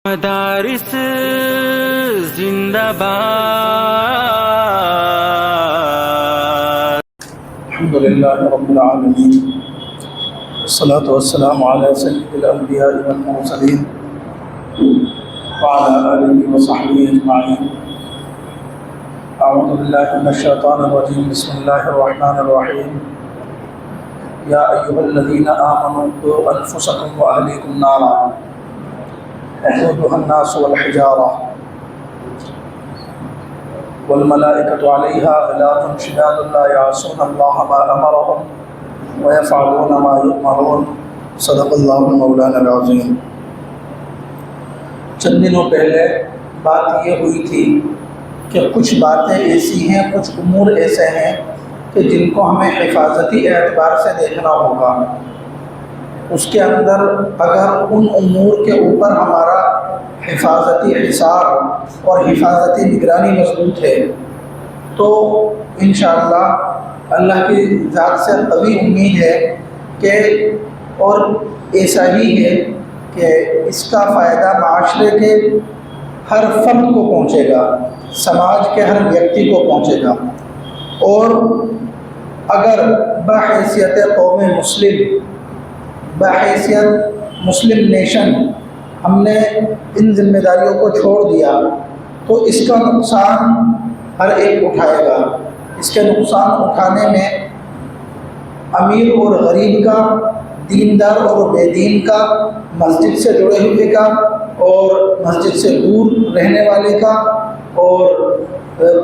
مدارس زندہ باد. الحمد للہ رب العالمین والصلاة والسلام علی سید الانبیاء والمرسلین وعلی آلہ وصحبہ اجمعین. اعوذ باللہ من الشیطان الرجیم. بسم اللہ الرحمن الرحیم. یا ایھا الذین آمنوا قوا انفسکم واہلیکم نارا وقودها الناس والحجارة والملائكة عليها غلاظ شداد لا يعصون الله ما أمرهم ويفعلون ما يؤمرون. صدق اللہ مولانا العظیم. چند دنوں پہلے بات یہ ہوئی تھی کہ کچھ باتیں ایسی ہیں، کچھ امور ایسے ہیں کہ جن کو ہمیں حفاظتی اعتبار سے دیکھنا ہوگا. اس کے اندر اگر ان امور کے اوپر ہمارا حفاظتی حصار اور حفاظتی نگرانی مضبوط ہے تو انشاءاللہ اللہ کی ذات سے قوی امید ہے کہ اور ایسا ہی ہے کہ اس کا فائدہ معاشرے کے ہر فرد کو پہنچے گا، سماج کے ہر ویکتی کو پہنچے گا. اور اگر بحیثیت قوم مسلم، بحیثیت مسلم نیشن ہم نے ان ذمہ داریوں کو چھوڑ دیا تو اس کا نقصان ہر ایک اٹھائے گا. اس کے نقصان اٹھانے میں امیر اور غریب کا، دیندار اور بے دین کا، مسجد سے جڑے ہوئے کا اور مسجد سے دور رہنے والے کا، اور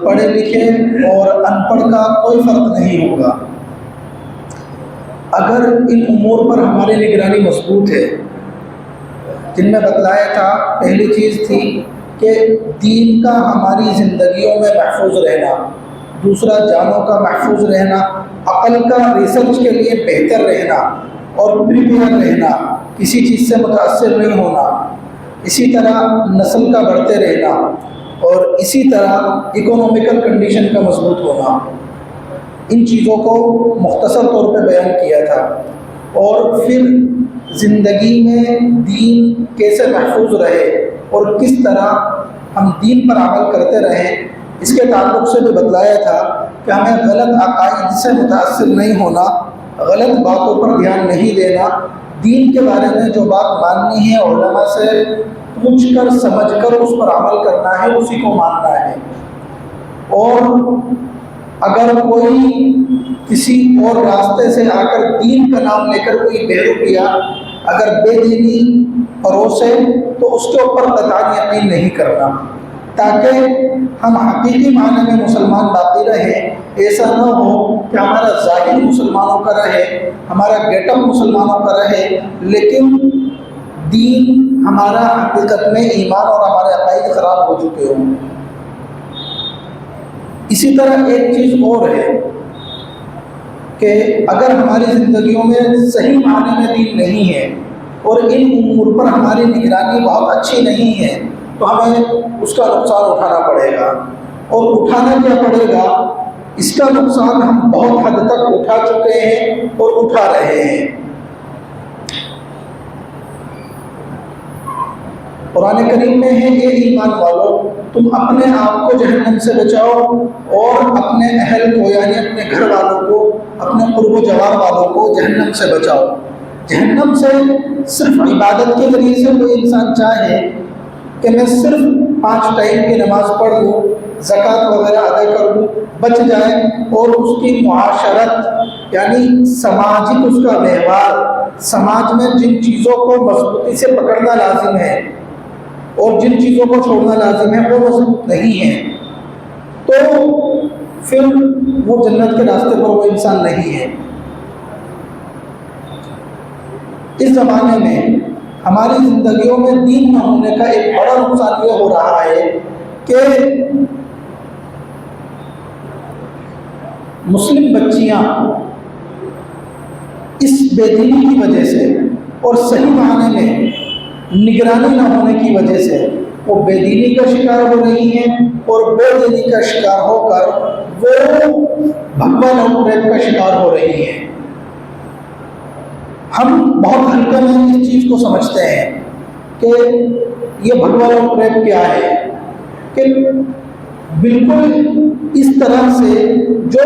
پڑھے لکھے اور ان پڑھ کا کوئی فرق نہیں ہوگا. اگر ان امور پر ہماری نگرانی مضبوط ہے، جن میں بتلایا تھا پہلی چیز تھی کہ دین کا ہماری زندگیوں میں محفوظ رہنا، دوسرا جانوں کا محفوظ رہنا، عقل کا ریسرچ کے لیے بہتر رہنا اور پریپیئر رہنا، کسی چیز سے متاثر نہیں ہونا، اسی طرح نسل کا بڑھتے رہنا، اور اسی طرح اکنومیکل کنڈیشن کا مضبوط ہونا. ان چیزوں کو مختصر طور پہ بیان کیا تھا. اور پھر زندگی میں دین کیسے محفوظ رہے اور کس طرح ہم دین پر عمل کرتے رہیں، اس کے تعلق سے بھی بتلایا تھا کہ ہمیں غلط عقائد سے متاثر نہیں ہونا، غلط باتوں پر دھیان نہیں دینا، دین کے بارے میں جو بات ماننی ہے علماء سے پوچھ کر سمجھ کر اس پر عمل کرنا ہے، اسی کو ماننا ہے. اور اگر کوئی کسی اور راستے سے آ کر دین کا نام لے کر کوئی بےروپیہ اگر بے دینی پروسے تو اس کے اوپر قطعاً یقین نہیں کرنا، تاکہ ہم حقیقی معنی میں مسلمان باقی رہیں. ایسا نہ ہو کہ ہمارا ظاہر مسلمانوں کا رہے، ہمارا گیٹ اپ مسلمانوں کا رہے، لیکن دین ہمارا حقیقت میں ایمان اور ہمارے عقائد خراب ہو چکے ہوں. اسی طرح ایک چیز اور ہے کہ اگر ہماری زندگیوں میں صحیح معنی میں دین نہیں ہے اور ان امور پر ہماری نگرانی بہت اچھی نہیں ہے تو ہمیں اس کا نقصان اٹھانا پڑے گا. اور اٹھانا کیا پڑے گا؟ اس کا نقصان ہم بہت حد تک اٹھا چکے ہیں اور اٹھا رہے ہیں. قرآن کریم میں ہے کہ ایمان والو تم اپنے آپ کو جہنم سے بچاؤ اور اپنے اہل کو یعنی اپنے گھر والوں کو، اپنے قرب و جوار والوں کو جہنم سے بچاؤ. جہنم سے صرف عبادت کے ذریعے سے کوئی انسان چاہے کہ میں صرف 5 ٹائم کی نماز پڑھ لوں، زکوٰۃ وغیرہ ادا کر لوں، بچ جائے، اور اس کی معاشرت یعنی سماجی اس کا ویوہار، سماج میں جن چیزوں کو مضبوطی سے پکڑنا لازم ہے اور جن چیزوں کو چھوڑنا لازم ہے وہ مضبوط نہیں ہے، تو پھر وہ جنت کے راستے پر وہ انسان نہیں ہے. اس زمانے میں ہماری زندگیوں میں دین نہ ہونے کا ایک بڑا نقصان یہ ہو رہا ہے کہ مسلم بچیاں اس بے دینی کی وجہ سے اور صحیح معنی میں نگرانی نہ ہونے کی وجہ سے وہ بے دینی کا شکار ہو رہی ہیں، اور بے دینی کا شکار ہو کر وہ بھگوا لوٹ ریپ کا شکار ہو رہی ہیں. ہم بہت ہلکے میں اس چیز کو سمجھتے ہیں کہ یہ بھگوان ٹریپ کیا ہے کہ بالکل اس طرح سے جو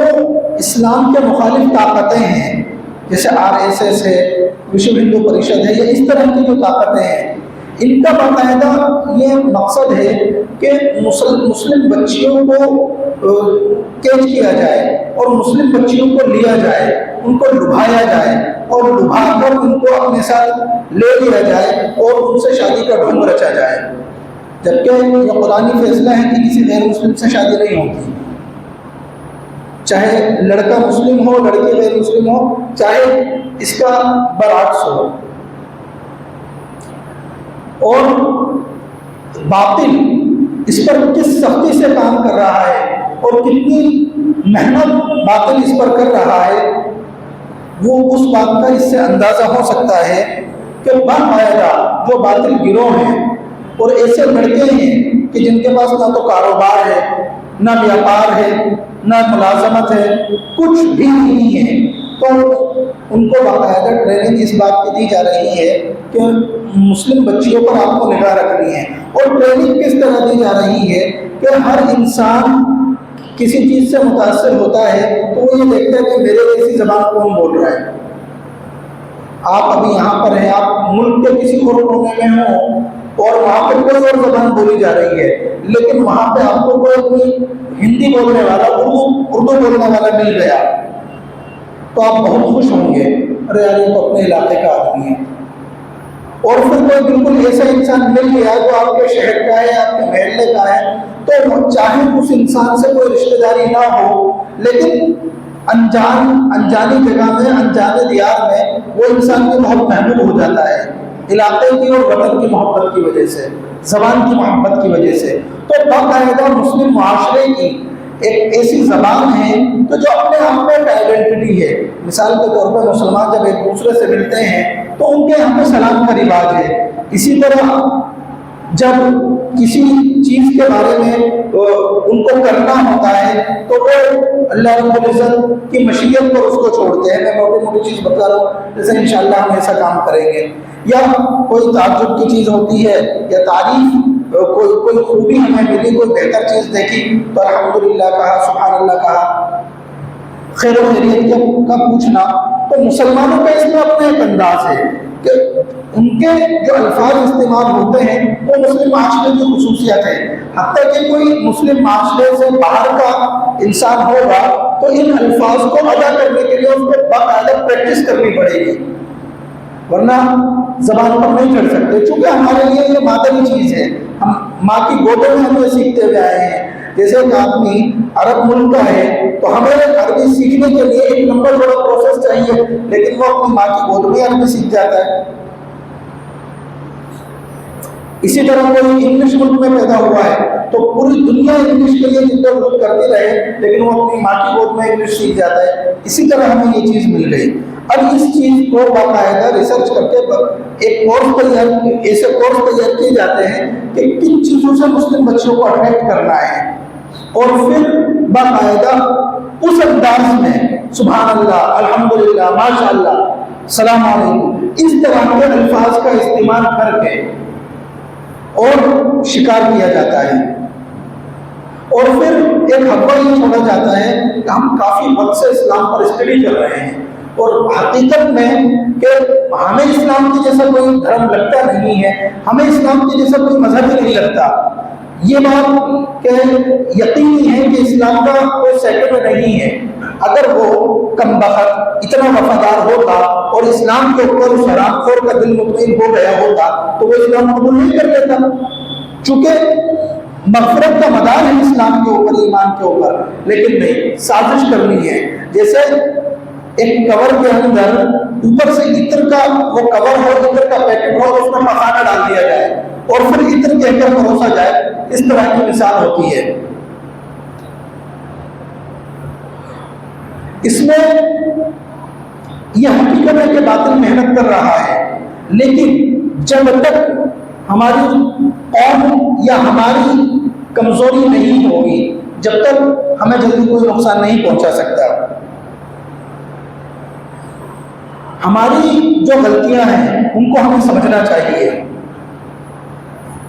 اسلام کے مخالف طاقتیں ہیں جیسے RSS ہے، وشو ہندو پریشد ہے، یا اس طرح کی جو طاقتیں ہیں، ان کا باقاعدہ یہ مقصد ہے کہ مسلم بچیوں کو کیچ کیا جائے اور مسلم بچیوں کو لیا جائے، ان کو لبھایا جائے اور لبھا کر ان کو اپنے ساتھ لے لیا جائے اور ان سے شادی کا ڈھونگ رچا جائے، جبکہ یہ قرآنی فیصلہ ہے کہ کسی غیر مسلم سے شادی نہیں ہوتی، چاہے لڑکا مسلم ہو، لڑکی غیر مسلم ہو، چاہے اس کا برعکس ہو۔ اور باطل اس پر کس سختی سے کام کر رہا ہے اور کتنی محنت باطل اس پر کر رہا ہے، وہ اس بات کا اس سے اندازہ ہو سکتا ہے کہ باقاعدہ جو باطل گروہ ہیں اور ایسے لڑکے ہیں کہ جن کے پاس نہ تو کاروبار ہے، نہ بیاپار ہے، نہ ملازمت ہے، کچھ بھی نہیں ہے، تو ان کو باقاعدہ ٹریننگ اس بات کی دی جا رہی ہے کہ مسلم بچیوں پر آپ کو نگاہ رکھنی ہے۔ اور ٹریننگ کس طرح دی جا رہی ہے کہ ہر انسان کسی چیز سے متاثر ہوتا ہے تو وہ یہ دیکھتا ہے کہ میرے جیسی زبان کون بول رہا ہے۔ آپ ابھی یہاں پر ہیں، آپ ملک کے کسی اور کونے میں ہوں اور وہاں پہ کوئی اور زبان بولی جا رہی ہے، لیکن وہاں پہ آپ کو کوئی ہندی بولنے والا، اردو بولنے والا مل گیا تو آپ بہت خوش ہوں گے، ارے یار یہ تو اپنے علاقے کا آدمی ہے۔ اور پھر کوئی بالکل ایسا انسان مل گیا جو آپ کے شہر کا ہے، آپ کے محلے کا ہے، تو چاہے اس انسان سے کوئی رشتہ داری نہ ہو، لیکن انجانی جگہ میں، انجانے دیار میں وہ انسان بھی بہت محبوب ہو جاتا ہے، علاقے کی اور وطن کی محبت کی وجہ سے، زبان کی محبت کی وجہ سے۔ تو باقاعدہ مسلم معاشرے کی ایک ایسی زبان ہے تو جو اپنے آپ میں ایک آئیڈینٹی ہے۔ مثال کے طور پر مسلمان جب ایک دوسرے سے ملتے ہیں تو ان کے یہاں پہ سلام کا رواج ہے۔ اسی طرح جب کسی چیز کے بارے میں ان کو کرنا ہوتا ہے تو وہ اللہ رب العزت کی مشیت پر اس کو چھوڑتے ہیں۔ میں موٹی موٹی چیز بتا رہا ہوں، جیسے انشاءاللہ ہم ایسا کام کریں گے، یا کوئی تعجب کی چیز ہوتی ہے یا تعریف، کوئی خوبی ہمیں ملی، کوئی بہتر چیز دیکھی تو الحمدللہ کہا، سبحان اللہ کہا، خیر و خیریت کا پوچھنا۔ تو مسلمانوں کا اس میں اپنا ایک انداز ہے کہ ان کے جو الفاظ استعمال ہوتے ہیں وہ مسلم معاشرے کی خصوصیت ہے۔ حتیٰ کہ کوئی مسلم معاشرے سے باہر کا انسان ہوگا تو ان الفاظ کو ادا کرنے کے لیے اس کو باقاعدہ پریکٹس کرنی پڑے گی، ورنہ زبان پر نہیں چڑھ سکتے، چونکہ ہمارے لیے یہ مادری چیز ہے، ہم ماں کی گودوں میں ہم یہ سیکھتے ہوئے آئے ہیں۔ جیسے ایک آدمی عرب ملک کا ہے تو ہمیں عربی سیکھنے کے لیے ایک لمبا بڑا پروسیس چاہیے، لیکن وہ اپنی ماں کی گود میں عربی سیکھ جاتا ہے۔ اسی طرح کوئی انگلش ملک میں پیدا ہوا ہے تو پوری دنیا انگلش کے لیے جدوجہد کرتی رہے، لیکن وہ اپنی ماں کی گود میں انگلش سیکھ جاتا ہے۔ اسی طرح ہمیں یہ چیز مل گئی۔ اب اس چیز کو باقاعدہ ریسرچ کر کے ایک ایسے کورس تیار کیے جاتے ہیں کہ کن چیزوں سے مسلم بچوں کو اٹریکٹ کرنا ہے، اور پھر باقاعدہ اس انداز میں سبحان اللہ، الحمدللہ، ماشاءاللہ، السلام علیکم، اس طرح کے الفاظ کا استعمال کر کے اور شکار کیا جاتا ہے۔ اور پھر ایک حقہ یہ چھوڑا جاتا ہے کہ ہم کافی وقت سے اسلام پر اسٹڈی کر رہے ہیں اور حقیقت میں کہ ہمیں اسلام کی جیسا کوئی دھرم لگتا نہیں ہے، ہمیں اسلام کی جیسا کوئی مذہب ہی نہیں لگتا۔ یہ بات کہ یقینی ہے کہ اسلام کا کوئی سیکنڈ نہیں ہے۔ اگر وہ کم بخت اتنا وفادار ہوتا اور اسلام کے اوپر اس حرام خور کا دل مطمئن ہو گیا ہوتا تو وہ اسلام قبول نہیں کر لیتا، چونکہ مغفرت کا مدار ہے اسلام کے اوپر، ایمان کے اوپر، لیکن نہیں، سازش کرنی ہے۔ جیسے ایک کور کے اندر اوپر سے عطر کا وہ کور ہو، عطر کا پیکٹ ہو، اس میں پخانا ڈال دیا جائے اور پھر عطر کہہ کر پروسا جائے، اس طرح کی مثال ہوتی ہے۔ اس میں یہ حقیقت ہے کہ باطل محنت کر رہا ہے، لیکن جب تک ہماری قوم یا ہماری کمزوری نہیں ہوگی، جب تک ہمیں جلدی کوئی نقصان نہیں پہنچا سکتا۔ ہماری جو غلطیاں ہیں ان کو ہمیں سمجھنا چاہیے،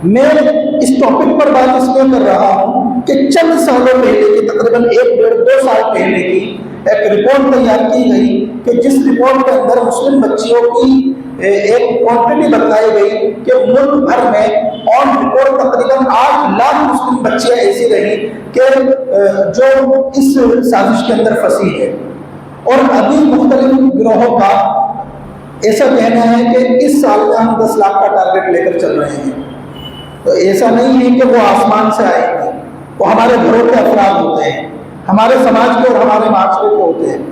میں اس ٹاپک پر بات اس لیے کر رہا ہوں کہ چند سالوں پہلے کی، تقریباً 1-1.5-2 سال پہلے کی ایک رپورٹ تیار کی گئی کہ جس رپورٹ کے اندر مسلم بچیوں کی ایک کوانٹٹی بتائی گئی کہ ملک بھر میں آن ریکارڈ تقریباً 8 لاکھ مسلم بچیاں ایسی رہی کہ جو اس سازش کے اندر پھنسی ہے. اور ابھی مختلف گروہوں کا ایسا کہنا ہے کہ اس سال میں ہم 10 لاکھ کا ٹارگٹ لے کر چل رہے ہیں. تو ایسا نہیں ہے کہ وہ آسمان سے آئے گی، وہ ہمارے گھروں کے افراد ہوتے ہیں، ہمارے سماج کے اور ہمارے معاشرے کے ہوتے ہیں.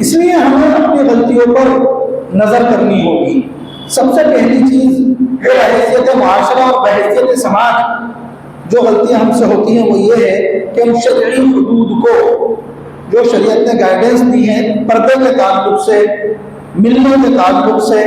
اس لیے ہمیں اپنی غلطیوں پر نظر کرنی ہوگی. سب سے پہلی چیز بحیثیت معاشرہ اور بحیثیت سماج جو غلطیاں ہم سے ہوتی ہیں وہ یہ ہے کہ ہم شرعی حدود کو، جو شریعت نے گائیڈنس دی ہے پردے کے تعلق سے، ملنے کے تعلق سے،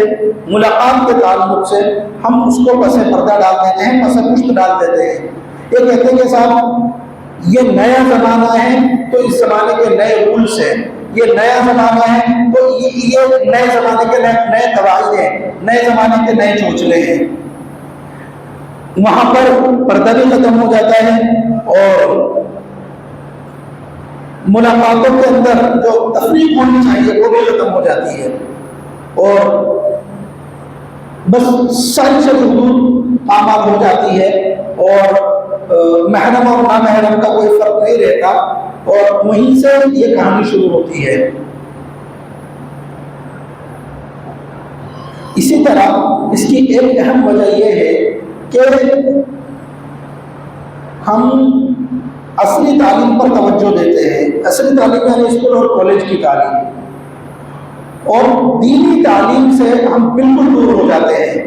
ملاقات کے تعلق سے، ہم اس کو پس پردہ ڈال دیتے ہیں، پس پشت ڈال دیتے ہیں. یہ کہتے ہیں کہ صاحب یہ نیا زمانہ ہے تو اس زمانے کے نئے رولس ہیں، یہ نیا زمانہ ہے تو یہ نئے زمانے کے نئے قواعد ہیں، نئے زمانے کے نئے چوچلے ہیں. وہاں پر پردہ بھی ختم ہو جاتا ہے اور ملاقاتوں کے اندر جو تفریق ہونی چاہیے وہ بھی ختم ہو جاتی ہے، اور بس ساری حدود پامال ہو جاتی ہے اور محرم اور نامحرم کا کوئی فرق نہیں رہتا، اور وہیں سے یہ کہانی شروع ہوتی ہے. اسی طرح اس کی ایک اہم وجہ یہ ہے کہ ہم اصلی تعلیم پر توجہ دیتے ہیں. اصلی تعلیم یعنی اسکول اور کالج کی تعلیم، اور دینی تعلیم سے ہم بالکل دور ہو جاتے ہیں،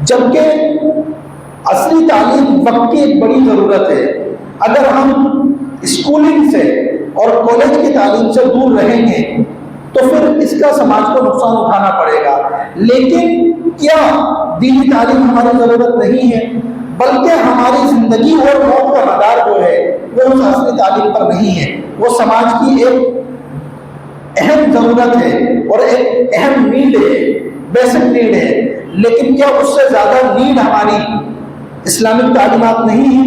جبکہ اصلی تعلیم وقت کی ایک بڑی ضرورت ہے. اگر ہم اسکولنگ سے اور کالج کی تعلیم سے دور رہیں گے تو پھر اس کا سماج کو نقصان اٹھانا پڑے گا. لیکن کیا دینی تعلیم ہماری ضرورت نہیں ہے؟ بلکہ ہماری زندگی اور موت کا مدار جو ہے وہ اس اصلی تعلیم پر نہیں ہے. وہ سماج کی ایک اہم ضرورت ہے اور ایک اہم نیڈ ہے، بیسک نیڈ ہے. لیکن کیا اس سے زیادہ نیڈ ہماری اسلامک تعلیمات نہیں ہے؟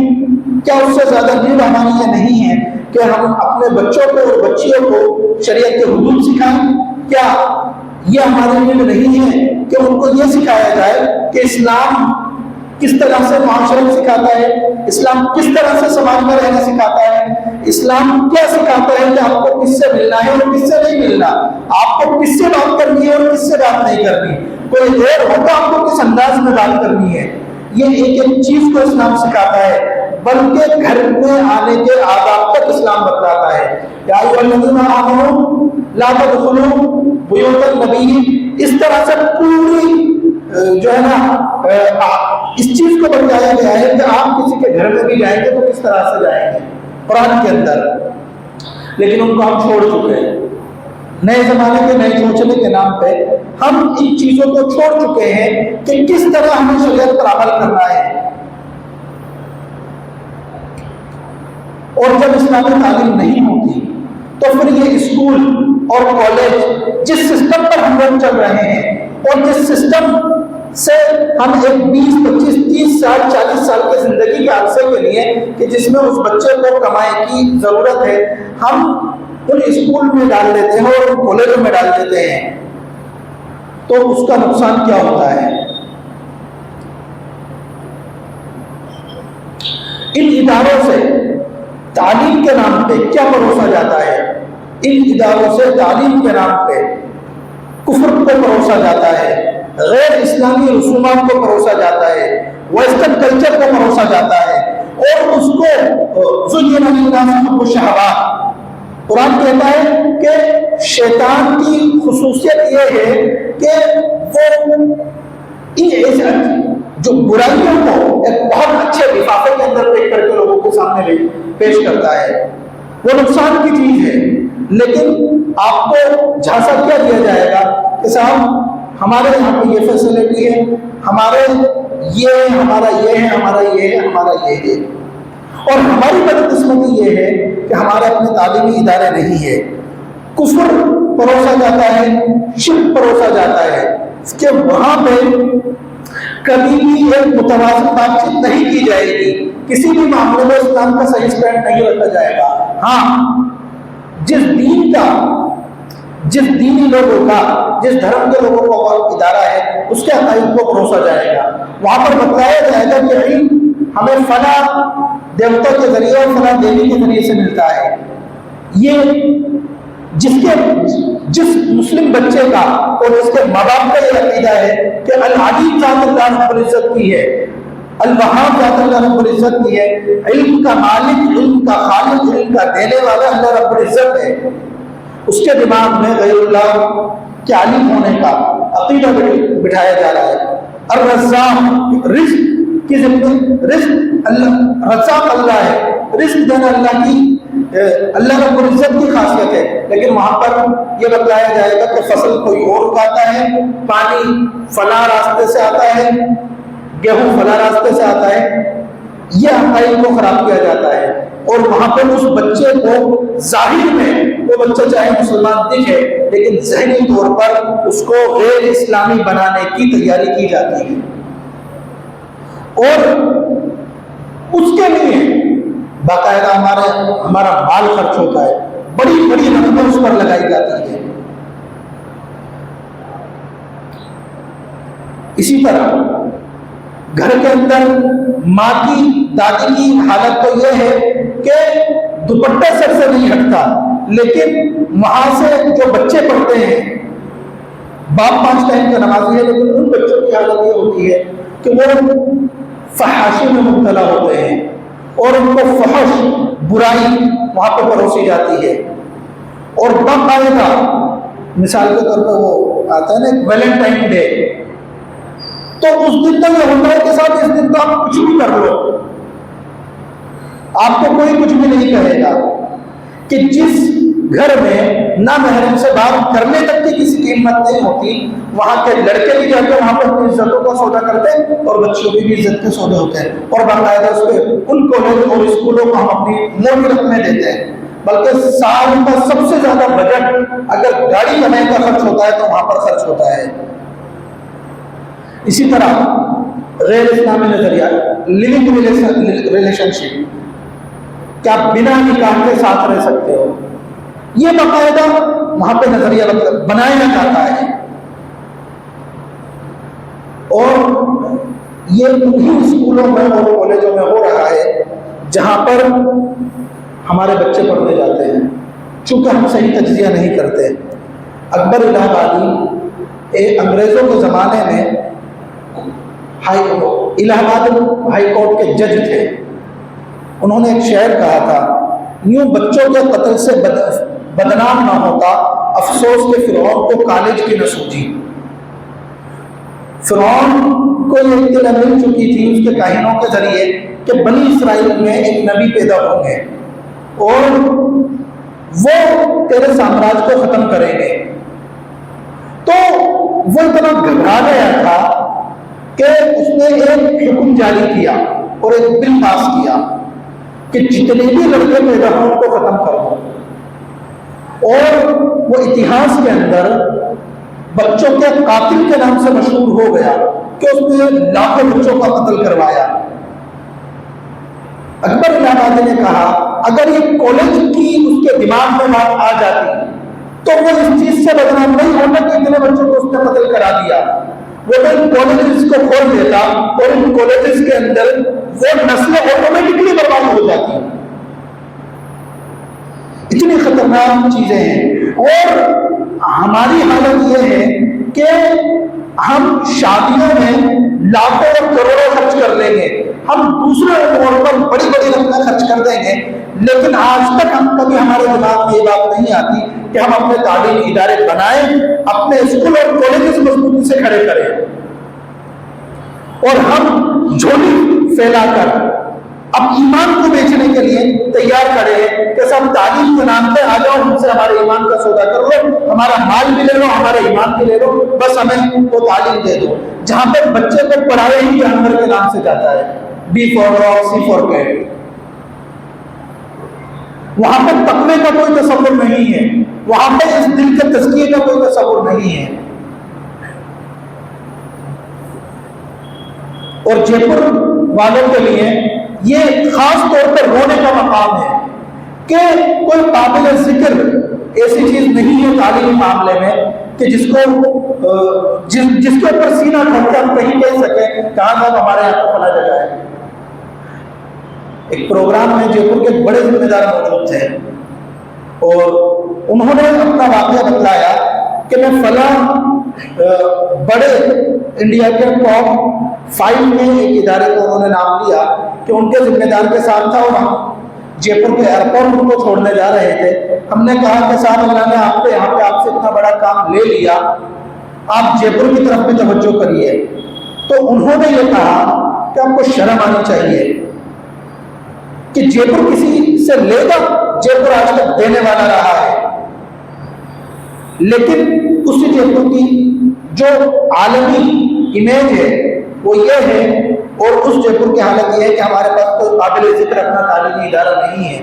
کیا اس سے زیادہ نیڈ ہماری یہ نہیں ہے کہ ہم اپنے بچوں کو اور بچیوں کو شریعت کے حدود سکھائیں؟ کیا یہ ہماری نیڈ نہیں ہے کہ ان کو یہ سکھایا جائے کہ اسلام کس طرح سے معاشرت سکھاتا ہے، اسلام کس طرح سے سماج میں رہنا سکھاتا ہے، اسلام کیا سکھاتا ہے کہ آپ کو کس سے ملنا ہے اور کس سے نہیں ملنا، آپ کو کس سے بات کرنی ہے اور کس سے بات نہیں کرنی، کوئی دیر ہوتا آپ کو کس انداز میں بات کرنی ہے. یہ ایک ایک چیز کو اسلام سکھاتا ہے، بلکہ گھر میں آنے کے آداب تک اسلام بتلاتا ہے. یا ایھا الذین آمنوا لا تدخلوا بیوت النبی، اس طرح سے پوری جو ہے نا اس چیز کو بتایا گیا ہے کہ آپ کسی کے گھر میں بھی جائیں گے تو کس طرح سے جائیں گے قرآن کے اندر. لیکن ان کو ہم چھوڑ چکے ہیں. نئے زمانے کے نئے سوچنے کے نام پہ ہم ان چیزوں کو چھوڑ چکے ہیں کہ کس طرح ہمیں شریعت پر عمل کرنا ہے. اور جب اسلامی تعلیم نہیں ہوتی تو پھر یہ اسکول اور کالج جس سسٹم پر ہم لوگ چل رہے ہیں اور جس سسٹم سے ہم ایک 20, 25, 30 سال 40 سال کی زندگی کے عرصے کے لیے کہ جس میں اس بچے کو کمائی کی ضرورت ہے ہم ان اسکول میں ڈال دیتے ہیں اور ان کالجوں میں ڈال دیتے ہیں، تو اس کا نقصان کیا ہوتا ہے؟ ان اداروں سے تعلیم کے نام پہ کیا پروسا جاتا ہے؟ ان اداروں سے تعلیم کے نام پہ کفر کو پروسا جاتا ہے، غیر اسلامی رسومات کو پروسا جاتا ہے، ویسٹرن کلچر کو پروسا جاتا ہے، اور اس کو زین للناس حب الشہوات. قرآن کہتا ہے کہ شیطان کی خصوصیت یہ ہے کہ وہ جو برائیوں کو ایک بہت اچھے لفافے کے اندر پیک کر کے لوگوں کے سامنے پیش کرتا ہے. وہ نقصان کی چیز ہے، لیکن آپ کو جھانسا کیا دیا جائے گا کہ صاحب ہمارے یہاں پہ یہ فیسلٹی ہے، ہمارے یہ ہے، ہمارا یہ ہے، ہمارا یہ ہے، ہمارا یہ ہے. اور ہماری بدقسمتی یہ ہے کہ ہمارے اپنے تعلیمی ادارے نہیں ہے. کفر پروسا جاتا ہے، شرک پروسا جاتا ہے کہ وہاں پہ کبھی بھی ایک متوازن بات چیت نہیں کی جائے گی، کسی بھی معاملے میں اسلام کا صحیح سٹینڈ نہیں رکھا جائے گا۔ ہاں، جس دینی لوگوں کا، جس دھرم کے لوگوں کا ادارہ ہے، اس کے عقائد کو پروسا جائے گا، وہاں پر بتلایا جائے گا کہ علم ہمیں فلاں دیوتا کے ذریعے اور فلاں دیوی کے ذریعے سے ملتا ہے۔ یہ جس مسلم بچے کا اور اس کے ماں باپ کا یہ عقیدہ ہے کہ العلیم ذات اللہ رب العزت کی ہے، الوہاب ذات اللہ رب العزت کی ہے، علم کا مالک، علم کا خالق، علم کا دینے والا اللہ رب العزت ہے، اس کے دماغ میں غیر اللہ کے عالم ہونے کا عقیدہ بٹھایا جا رہا ہے۔ الرزاق، رزق کی ذمہ، رزق اللہ، رزاق اللہ ہے، رزق دینا اللہ رب العزت کی خاصیت ہے، لیکن وہاں پر یہ بتلایا جائے گا کہ فصل کوئی اور اگاتا ہے، پانی فلاں راستے سے آتا ہے، گیہوں فلاں راستے سے آتا ہے، یہ عقائد کو خراب کیا جاتا ہے۔ اور وہاں پر اس بچے کو ظاہر میں وہ بچہ چاہے مسلمان دکھے، لیکن ذہنی طور پر اس کو غیر اسلامی بنانے کی تیاری کی جاتی ہے، اور اس کے لیے باقاعدہ ہمارا مال خرچ ہوتا ہے، بڑی بڑی رقمیں اس پر لگائی جاتی ہے۔ اسی طرح گھر کے اندر ماں کی، دادی کی حالت تو یہ ہے کہ دوپٹہ سر سے نہیں ہٹتا، لیکن وہاں سے جو بچے پڑھتے ہیں، باپ 5 ٹائم کا نمازی ہے، لیکن ان بچوں کی حالت یہ ہوتی ہے کہ وہ فحاشی میں مبتلا ہوتے ہیں، اور ان کو فحش، برائی وہاں پہ پروسی جاتی ہے، اور باقاعدہ مثال کے طور پہ وہ آتا ہے نا ویلنٹائن ڈے، تو اس دن تو یہ ہوتا ہے کہ صاحب اس دن تو آپ کچھ بھی کر لو، آپ کو کوئی کچھ بھی نہیں کہے گا، کہ جس گھر میں نہ محرم سے بات کرنے تک کی کسی کی ہمت نہیں ہوتی، وہاں کے لڑکے بھی جا کے وہاں پر اپنی عزتوں کا سودا کرتے ہیں، اور بچوں بھی عزت کے سودے ہوتے ہیں، اور باقاعدہ اس پہ ان کالج اور اسکولوں کو ہم اپنی موٹی رقمیں دیتے ہیں، بلکہ سال کا سب سے زیادہ بجٹ اگر گاڑی بنانے کا خرچ ہوتا ہے تو وہاں پر خرچ ہوتا ہے۔ اسی طرح غیر اسلامی نظریہ، لیونگ ریلیشن شپ، کہ آپ بنا نکاح کے ساتھ رہ سکتے ہو، یہ باقاعدہ وہاں پہ نظریہ بنایا جاتا ہے، اور یہ انہیں اسکولوں میں اور کالجوں میں ہو رہا ہے جہاں پر ہمارے بچے پڑھنے جاتے ہیں، چونکہ ہم صحیح تجزیہ نہیں کرتے۔ اکبر الہ آبادی انگریزوں کے زمانے میں الہ آباد ہائی کورٹ کے جج تھے، انہوں نے ایک شعر کہا تھا، یوں بچوں کے قتل سے بدنام نہ ہوتا، افسوس کے فرعون کو کالج کی نہ سوجی۔ فرعون کو یہ اطلاع مل چکی تھی اس کے کاہنوں کے ذریعے کہ بنی اسرائیل میں ایک نبی پیدا ہوں گے اور وہ تیرے سامراج کو ختم کریں گے، تو وہ اتنا گھبرا گیا تھا کہ اس نے ایک حکم جاری کیا اور ایک بل پاس کیا کہ جتنے بھی لڑکے پیدا ہوں ان کو ختم کر دو، اور وہ اتہاس کے اندر بچوں کے قاتل کے نام سے مشہور ہو گیا کہ اس نے لاکھوں بچوں کا قتل کروایا۔ اکبر الہ آبادی نے کہا اگر یہ کالج کی اس کے دماغ میں بات آ جاتی تو وہ اس چیز سے بدنام نہیں ہوتا کہ اتنے بچوں کو اس نے قتل کرا دیا، وہ تو ان کالجز کو کھول دیتا اور ان کالجز کے اندر وہ نسلیں آٹومیٹکلی برباد ہو جاتی۔ اتنی خطرناک چیزیں ہیں، اور ہماری حالت یہ ہے کہ ہم شادیوں میں لاکھوں اور کروڑوں خرچ کر لیں گے، ہم دوسرے امور پر بڑی بڑی رقمیں خرچ کر دیں گے، لیکن آج تک کبھی ہمارے دماغ میں یہ بات نہیں آتی کہ ہم اپنے تعلیمی ادارے بنائیں، اپنے اسکول اور کالجز مضبوطی سے کھڑے کریں، اور ہم جھولی پھیلا کر اب ایمان کو بیچنے کے لیے تیار کھڑے ہیں کہ سب تعلیم کے نام پہ آ جاؤ، ہم سے ہمارے ایمان کا سودا کر لو، ہمارا مال بھی لے لو، ہمارا ایمان بھی لے لو، بس ہمیں وہ تعلیم دے دو، جہاں پہ بچے کو پڑھایا ہی جانور کے نام سے جاتا ہے، B for dog, C for cat, وہاں پہ تقوی کا کوئی تصور نہیں ہے، وہاں پہ اس دل کے تزکیے کا کوئی تصور نہیں ہے۔ اور جے پور والوں کے لیے یہ خاص طور پر رونے کا مقام ہے کہ کوئی قابل ذکر ایسی چیز نہیں ہے تعلیمی معاملے میں کہ جس کے اوپر سینہ ٹھوک کے ہم کہیں کہہ سکیں کہاں صاحب ہمارے یہاں تو فلاں جگہ ہے. ایک پروگرام میں جے پور کے بڑے ذمہ دار موجود تھے اور انہوں نے اپنا واقعہ بتلایا کہ میں فلاں بڑے انڈیا کے ٹاپ 5 میں ایک ادارے کو انہوں نے نام لیا کہ ان کے ذمہ دار کے ساتھ تھا اور ہم جے پور کے ایئرپورٹ کو چھوڑنے جا رہے تھے. ہم نے کہا کہ صاحب اللہ نے آپ کو یہاں پہ آپ سے اتنا بڑا کام لے لیا, آپ جے پور کی طرف بھی توجہ کریے. تو انہوں نے یہ کہا کہ آپ کو شرم آنی چاہیے کہ جے پور کسی سے لے گا. جے پور آج تک دینے والا رہا ہے, لیکن اسی جے پور کی جو عالمی امیج ہے وہ یہ ہے, اور اس جے پور کی حالت یہ ہے کہ ہمارے پاس کوئی قابل ذکر اپنا تعلیمی ادارہ نہیں ہے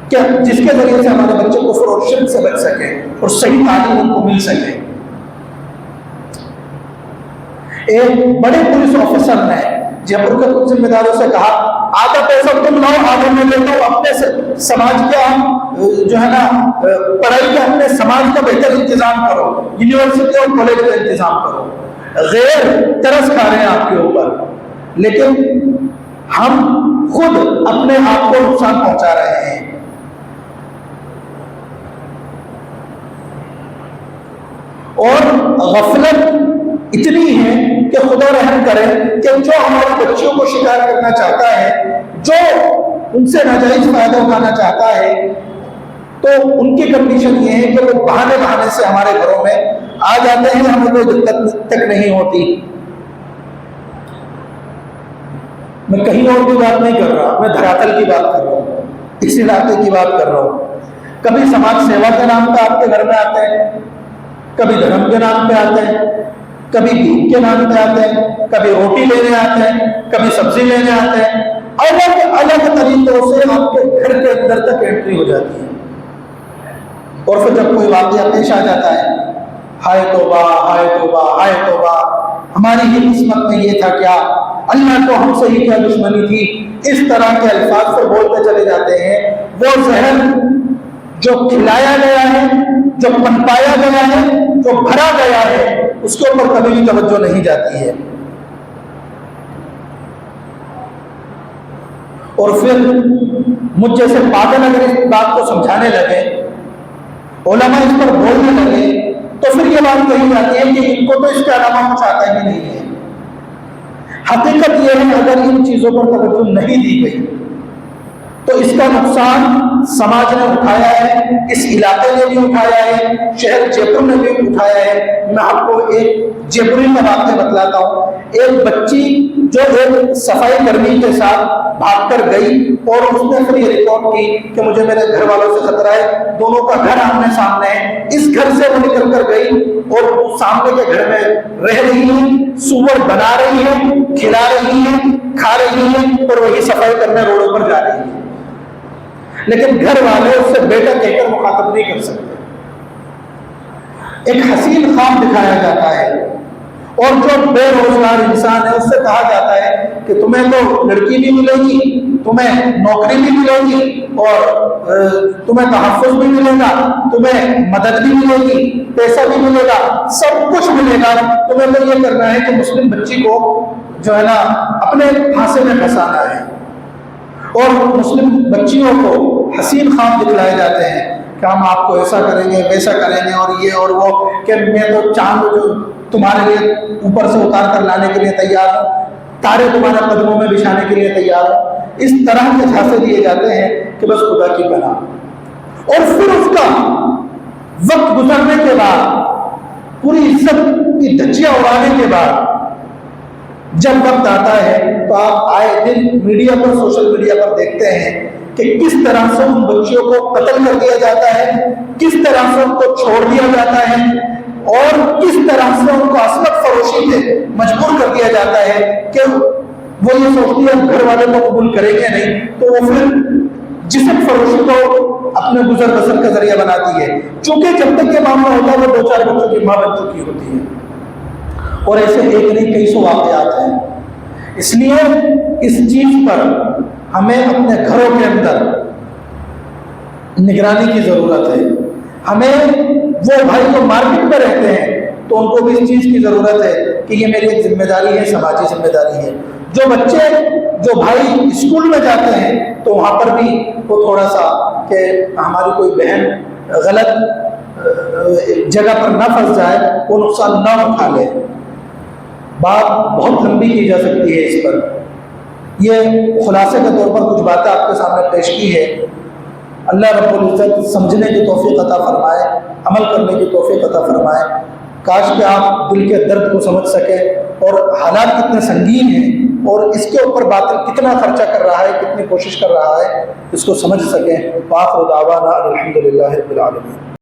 کہ جس کے ذریعے سے ہمارے بچے کفر اور شرک سے بچ سکے اور صحیح تعلیم ان کو مل سکے. ایک بڑے پولیس آفیسر نے جے پور کے کچھ ذمہ داروں سے کہا آدھا پیسہ تم لاؤ آدھا میں لیتا ہوں, اپنے سماج کے ہم جو ہے نا پڑھائی کا اپنے سماج کا بہتر انتظام کرو, یونیورسٹی اور کالج کا انتظام کرو. غیر ترس کھا رہے ہیں آپ کے اوپر, لیکن ہم خود اپنے آپ کو نقصان پہنچا رہے ہیں. اور غفلت اتنی ہے کہ خدا رحم کرے کہ جو ہمارے بچوں کو شکار کرنا چاہتا ہے, جو ان سے ناجائز فائدہ اٹھانا چاہتا ہے, تو ان کی کنڈیشن یہ ہے کہ وہ بہانے سے ہمارے گھروں میں آ جاتے ہیں, ہمیں کوئی دقت تک نہیں ہوتی. میں کہیں اور کی بات نہیں کر رہا, میں دھراتل کی بات کر رہا ہوں, اس علاقے کی بات کر رہا ہوں. کبھی سماج سیوا کے نام پہ آپ کے گھر میں آتے ہیں, کبھی دھرم کے نام پہ آتے ہیں, کبھی دین کے نام پہ آتے ہیں, کبھی روٹی لینے آتے ہیں, کبھی سبزی لینے آتے ہیں. الگ الگ طریقوں سے آپ کے گھر کے اندر تک انٹری ہو جاتی ہے. اور پھر جب کوئی واقعہ پیش آ جاتا ہے, ہائے توبہ ہائے توبہ ہائے توبہ, ہماری ہی قسمت میں یہ تھا کیا, اللہ کو ہم سے ہی کیا دشمنی تھی. اس طرح کے الفاظ سے بولتے چلے جاتے ہیں. وہ زہر جو کھلایا گیا ہے, جو پنپایا گیا ہے, جو بھرا گیا ہے, اس کے اوپر کبھی بھی توجہ نہیں جاتی ہے. اور پھر مجھ جیسے پاگل اگر اس بات کو سمجھانے لگے, علماء اس پر بولنے لگے, تو پھر یہ بات کہی جاتی ہے کہ ان کو تو اس کے علاوہ کچھ آتا ہی نہیں ہے. حقیقت یہ ہے اگر ان چیزوں پر توجہ نہیں دی گئی تو اس کا نقصان سماج نے اٹھایا ہے, اس علاقے نے بھی اٹھایا ہے, شہر جے پور نے بھی اٹھایا ہے. میں آپ کو ایک جے پوری کا واقعہ بتلاتا ہوں. ایک بچی جو ایک صفائی کرمی کے ساتھ بھاگ کر گئی اور اس نے پھر یہ رپورٹ کی کہ مجھے میرے گھر والوں سے خطرہ ہے, دونوں کا گھر آمنے سامنے ہے. اس گھر سے وہ نکل کر گئی اور سامنے کے گھر میں رہ رہی ہے, سور بنا رہی ہے, کھلا رہی ہے, کھا رہی ہے, اور وہی صفائی کرنے روڈوں پر جا رہی ہے. لیکن گھر والے اس سے بیٹا کہہ کر مخاطب نہیں کر سکتے. ایک حسین خواب دکھایا جاتا ہے, اور جو بے روزگار انسان ہے اس سے کہا جاتا ہے کہ تمہیں تو لڑکی بھی ملے گی, تمہیں نوکری بھی ملے گی, اور تمہیں تحفظ بھی ملے گا, تمہیں مدد بھی ملے گی, پیسہ بھی ملے گا, سب کچھ ملے گا. تمہیں تو یہ کرنا ہے کہ مسلم بچی کو جو ہے نا اپنے پھانسے میں پھنسانا ہے. اور مسلم بچیوں کو حسین خواب دکھلائے جاتے ہیں کہ ہم آپ کو ایسا کریں گے, ویسا کریں گے, اور یہ اور وہ, کہ میں تو چاند جو تمہارے لیے اوپر سے اتار کر لانے کے لیے تیار ہوں, تارے تمہارے قدموں میں بچھانے کے لیے تیار ہوں. اس طرح کے جھانسے دیے جاتے ہیں کہ بس خدا کی پناہ. اور پھر اس کا وقت گزرنے کے بعد, پوری عزت کی دھجیاں اڑانے کے بعد جب وقت آتا ہے تو آپ آئے دن میڈیا پر, سوشل میڈیا پر دیکھتے ہیں کہ کس طرح سے ان بچیوں کو قتل کر دیا جاتا ہے, کس طرح سے ان کو چھوڑ دیا جاتا ہے, اور کس طرح سے ان کو عصمت فروشی پہ مجبور کر دیا جاتا ہے کہ وہ یہ سوچتی ہے گھر والے کو قبول کریں گے نہیں, تو وہ پھر جسم فروشی کو اپنے گزر بسر کا ذریعہ بناتی ہے. چونکہ جب تک یہ معاملہ ہوتا ہے وہ 2-4 بچوں کی ماں بن چکی ہوتی ہے. اور ایسے ایک نہیں کئی سو واقعات ہیں. اس لیے اس چیز پر ہمیں اپنے گھروں کے اندر نگرانی کی ضرورت ہے. ہمیں وہ بھائی جو مارکیٹ میں رہتے ہیں تو ان کو بھی اس چیز کی ضرورت ہے کہ یہ میری ایک ذمہ داری ہے، سماجی ذمہ داری ہے. جو بچے جو بھائی اسکول میں جاتے ہیں تو وہاں پر بھی وہ تھوڑا سا کہ ہماری کوئی بہن غلط جگہ پر نہ پھنس جائے، وہ نقصان نہ اٹھا لے. بات بہت لمبی کی جا سکتی ہے اس پر. یہ خلاصے کے طور پر کچھ باتیں آپ کے سامنے پیش کی ہے. اللہ رب العزت سمجھنے کی توفیق عطا فرمائے، عمل کرنے کی توفیق عطا فرمائے. کاش کہ آپ دل کے درد کو سمجھ سکیں اور حالات کتنے سنگین ہیں اور اس کے اوپر باطل کتنا خرچہ کر رہا ہے، کتنی کوشش کر رہا ہے، اس کو سمجھ سکیں. وآخر دعوانا الحمدللہ رب العالمین.